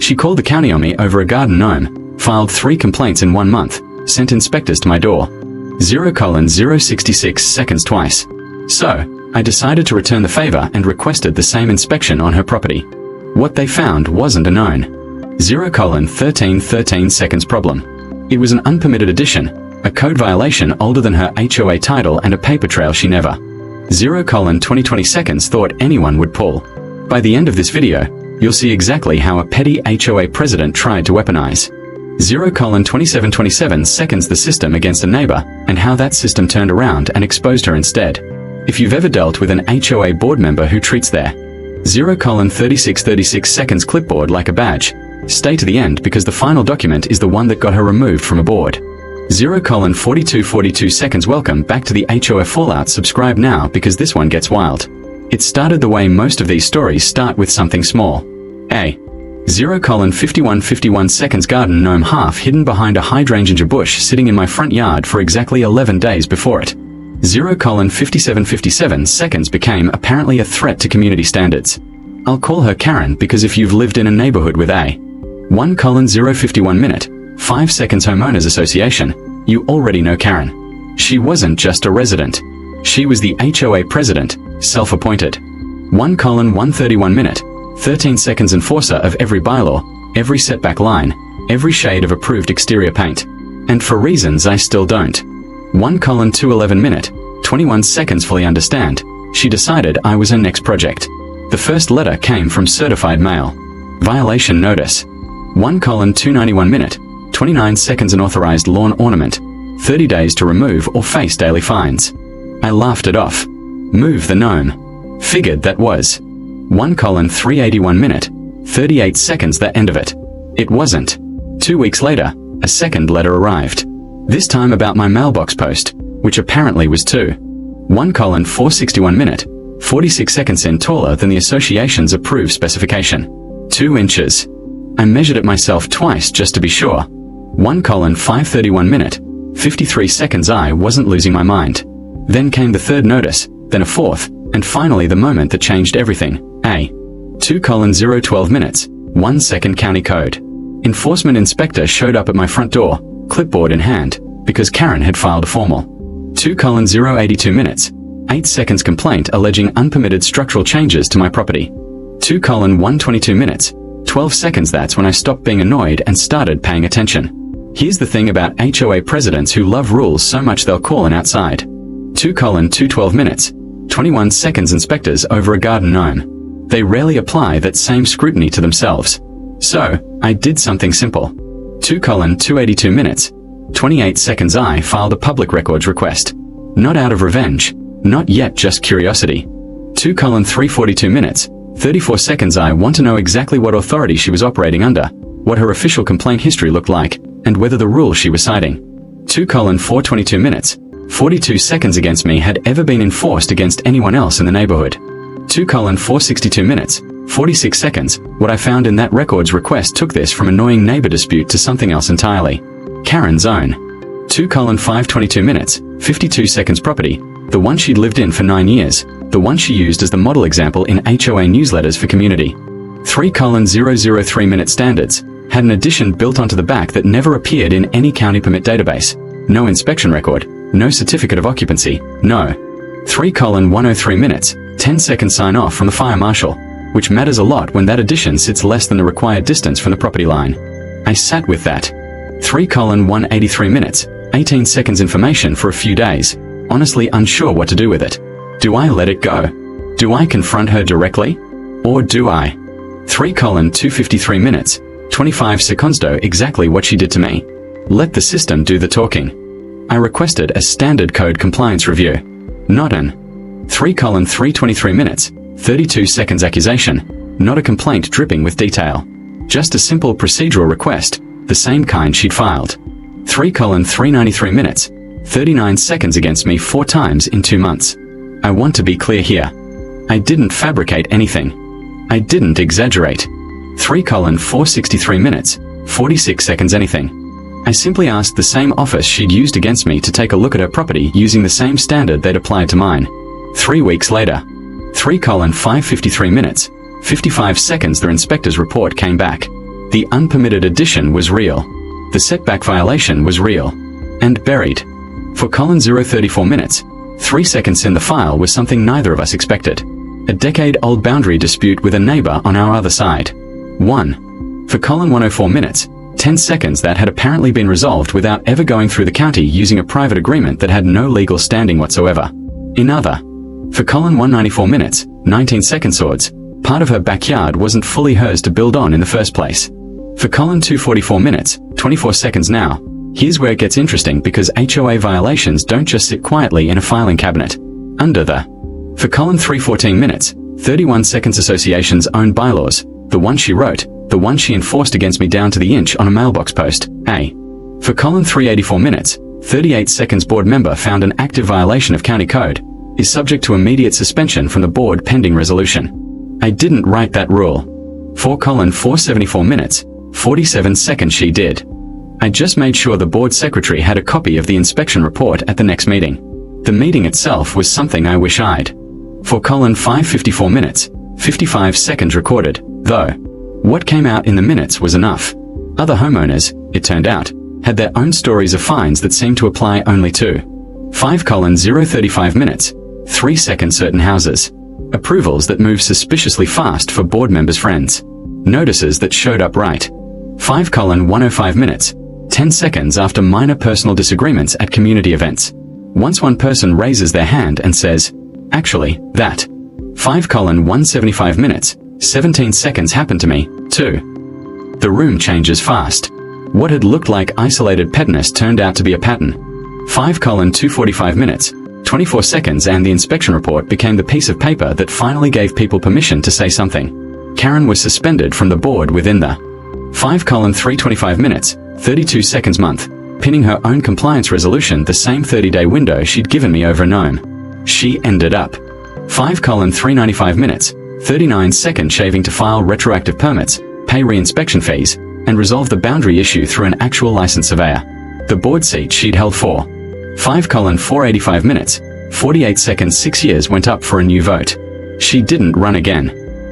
She called the county on me over a garden gnome, filed 3 complaints in 1 month, sent inspectors to my door. 0:066 seconds twice. So, I decided to return the favor and requested the same inspection on her property. What they found wasn't a known 0:1313 seconds problem. It was an unpermitted addition, a code violation older than her HOA title and a paper trail she never 0:2020 seconds thought anyone would pull. By the end of this video, you'll see exactly how a petty HOA president tried to weaponize 0:2727 seconds the system against a neighbor, and how that system turned around and exposed her instead. If you've ever dealt with an HOA board member who treats their 0:3636 seconds clipboard like a badge, stay to the end because the final document is the one that got her removed from a board. 0:4242 seconds. Welcome back to the HOA Fallout. Subscribe now because this one gets wild. It started the way most of these stories start, with something small. A 0:5151 seconds. Garden gnome half hidden behind a hydrangea bush sitting in my front yard for exactly 11 days before it. 0:5757 seconds became apparently a threat to community standards. I'll call her Karen because if you've lived in a neighborhood with a 1:051 minute, 5 seconds homeowners association, you already know Karen. She wasn't just a resident. She was the HOA president, self-appointed. 1:131 minute, 13 seconds enforcer of every bylaw, every setback line, every shade of approved exterior paint. And for reasons I still don't. 1:211 minute, 21 seconds. Fully understand. She decided I was her next project. The first letter came from certified mail. Violation notice. 1:291 minute, 29 seconds. An authorized lawn ornament. 30 days to remove or face daily fines. I laughed it off. Move the gnome. Figured that was 1:381 minute, 38 seconds. The end of it. It wasn't. 2 weeks later, a second letter arrived. This time about my mailbox post, which apparently was 1:461 minute, 46 seconds in, taller than the association's approved specification. 2 inches. I measured it myself twice just to be sure. 1:531 minute, 53 seconds. I wasn't losing my mind. Then came the third notice, then a fourth, and finally the moment that changed everything. A 2:012 minutes, 1 second. County code enforcement inspector showed up at my front door, clipboard in hand, because Karen had filed a formal 2:082 minutes, 8 seconds complaint alleging unpermitted structural changes to my property. 2:122 minutes, 12 seconds. That's when I stopped being annoyed and started paying attention. Here's the thing about HOA presidents who love rules so much they'll call an outside 2:212 minutes, 21 seconds. Inspectors over a garden gnome. They rarely apply that same scrutiny to themselves. So, I did something simple. 2:282 minutes, 28 seconds. I filed a public records request. Not out of revenge, not yet, just curiosity. 2:342 minutes, 34 seconds. I want to know exactly what authority she was operating under, what her official complaint history looked like, and whether the rule she was citing. 2:422 minutes, 42 seconds against me had ever been enforced against anyone else in the neighborhood. 2:462 minutes, 46 seconds. What I found in that records request took this from annoying neighbor dispute to something else entirely. Karen's own. 2:522 minutes, 52 seconds. Property, the one she'd lived in for 9 years, the one she used as the model example in HOA newsletters for community. 3:003 minute. Standards, had an addition built onto the back that never appeared in any county permit database. No inspection record, no certificate of occupancy, no. 3:103 minutes, 10 seconds. Sign off from the fire marshal, which matters a lot when that addition sits less than the required distance from the property line. I sat with that. 3:183 minutes, 18 seconds. Information for a few days, honestly unsure what to do with it. Do I let it go? Do I confront her directly? Or do I? 3:253 minutes, 25 seconds. Do exactly what she did to me. Let the system do the talking. I requested a standard code compliance review. Not an 3:323 minutes, 32 seconds. Accusation, not a complaint dripping with detail. Just a simple procedural request, the same kind she'd filed. 3:393 minutes, 39 seconds against me 4 times in 2 months. I want to be clear here. I didn't fabricate anything. I didn't exaggerate. 3:463 minutes, 46 seconds. Anything. I simply asked the same office she'd used against me to take a look at her property using the same standard they'd applied to mine. 3 weeks later. 3:553 minutes, 55 seconds. Their inspector's report came back. The unpermitted addition was real. The setback violation was real. And buried. For colon 034 minutes, 3 seconds in the file was something neither of us expected. A decade-old boundary dispute with a neighbor on our other side. 1. For colon 104 minutes, 10 seconds that had apparently been resolved without ever going through the county using a private agreement that had no legal standing whatsoever. In other. For colon 194 minutes, 19 second swords, part of her backyard wasn't fully hers to build on in the first place. For colon 244 minutes, 24 seconds now, here's where it gets interesting because HOA violations don't just sit quietly in a filing cabinet. Under the. For colon 314 minutes, 31 seconds association's own bylaws, the one she wrote, the one she enforced against me down to the inch on a mailbox post, A. For colon 384 minutes, 38 seconds board member found an active violation of county code, is subject to immediate suspension from the board pending resolution. I didn't write that rule. For colon 474 minutes, 47 seconds she did. I just made sure the board secretary had a copy of the inspection report at the next meeting. The meeting itself was something I wish I'd. For colon 554 minutes, 55 seconds recorded, though. What came out in the minutes was enough. Other homeowners, it turned out, had their own stories of fines that seemed to apply only to 5 colon 035 minutes, 3 seconds certain houses. Approvals that moved suspiciously fast for board members' friends. Notices that showed up right. 5 colon 105 minutes, 10 seconds after minor personal disagreements at community events. Once one person raises their hand and says, actually, that. 5 colon 175 minutes, 17 seconds happened to me, too. The room changes fast. What had looked like isolated pettiness turned out to be a pattern. 5 colon 245 minutes, 24 seconds and the inspection report became the piece of paper that finally gave people permission to say something. Karen was suspended from the board within the 5 colon 325 minutes, 32 seconds month, pinning her own compliance resolution the same 30-day window she'd given me over gnome. She ended up 5 colon 395 minutes, 39 seconds shaving to file retroactive permits, pay re-inspection fees, and resolve the boundary issue through an actual licensed surveyor. The board seat she'd held for 5 colon 485 minutes, 48 seconds 6 years went up for a new vote. She didn't run again.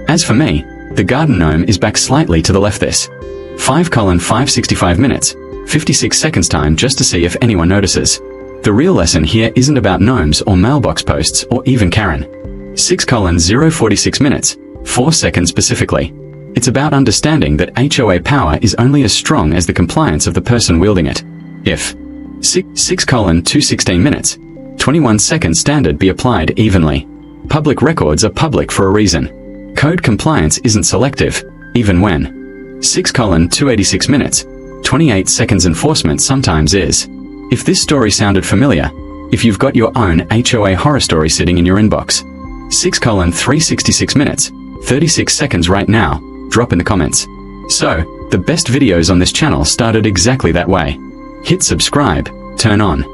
As for me, the garden gnome is back slightly to the left this 5 colon 565 minutes, 56 seconds time just to see if anyone notices. The real lesson here isn't about gnomes or mailbox posts or even Karen. 6 colon 046 minutes, 4 seconds specifically. It's about understanding that HOA power is only as strong as the compliance of the person wielding it. If 6 colon 216 minutes, 21 seconds standard be applied evenly. Public records are public for a reason. Code compliance isn't selective, even when 6 colon 286 minutes, 28 seconds enforcement sometimes is. If this story sounded familiar, if you've got your own HOA horror story sitting in your inbox, 6 colon 366 minutes, 36 seconds right now, drop in the comments. So, the best videos on this channel started exactly that way. Hit subscribe, turn on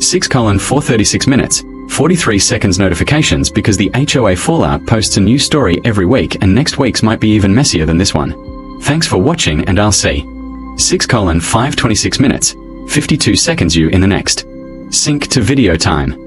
6 colon 436 minutes, 43 seconds notifications because the HOA Fallout posts a new story every week and next week's might be even messier than this one. Thanks for watching and I'll see 6 colon 526 minutes, 52 seconds you in the next. Sync to video time.